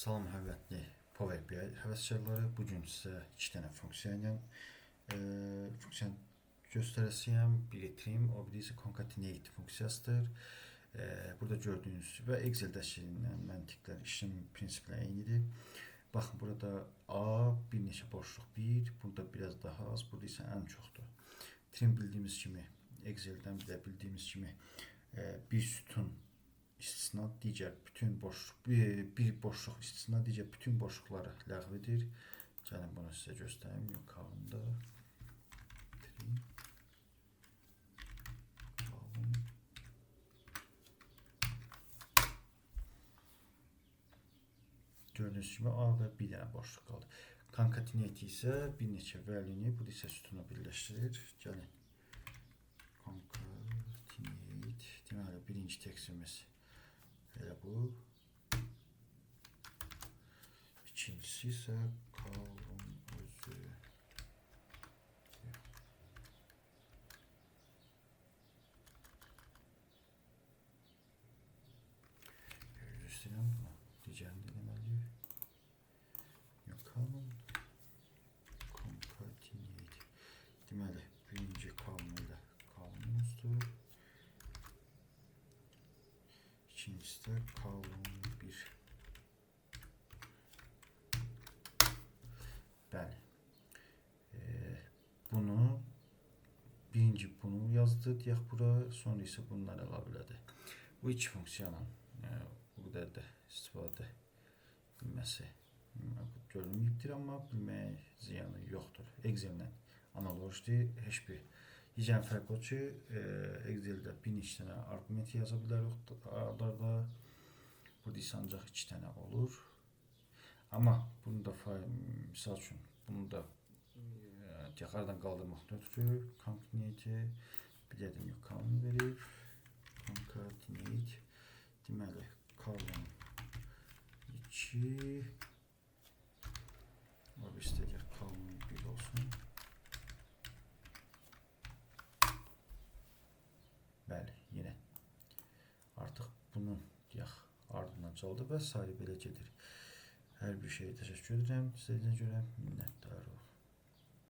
Salam hörmətli Power BI həvəskarları. Bu gün sizə 2 dənə funksiya göstərəcəyəm. Biri trim, o biri isə concatenate funksiyasıdır. Burada gördüyünüz və Excel-dəki məntiqlər, işlem prinsipləri eynidir. Baxın, burada A bir neçə boşluq 1, burada biraz daha az, burada isə ən çoxdur. Trim bildiyimiz kimi, Excel-dən də bildiyimiz kimi bir sütun istisna digər bütün boşluq, bir boşluq istisna digər bütün boşluqları ləğv edir. Gəlin bunu sizə göstərim. Yukarıda trim column. Gördüyünüz kimi A və bir dənə boşluq qaldı. Concatenate isə bir neçə value-ni, bu isə sütunu birləşdirir. Gəlin. Concatenate. Deməli, birinci tekstimiz elə bu. İkincisi isə column özü. Göstərəm bunu. Digərini deməli. Column concatenate. Deməli, birinci column ilə columnumuzdur. İkincisi də column 1. Bəli. Birinci bunu yazdı, deyək bura, sonra isə bunlar əlavə elədi. Bu iki funksiyanın bu qədər də istifadə edilməsi görünməyibdir, amma bilməyə ziyanı yoxdur. Excel-lə analogdur, heç bir. Yegən fərq o ki, Excel-də bir neçə dənə arqument yaza bilərik arada. Burada isə ancaq 2 dənə olur. Amma bunu da misal üçün, bunu da aradan qaldırmaq ötürü concatenate bir dedim column verir. Concatenate deməli column 2 o bir istəyək column 1 olsun. Bəli, yenə artıq bunun deyək ardından çaldı və sair belə gedir. Hər bir şeyə təşəkkür edirəm. İstədiyinizə görə minnətdaram.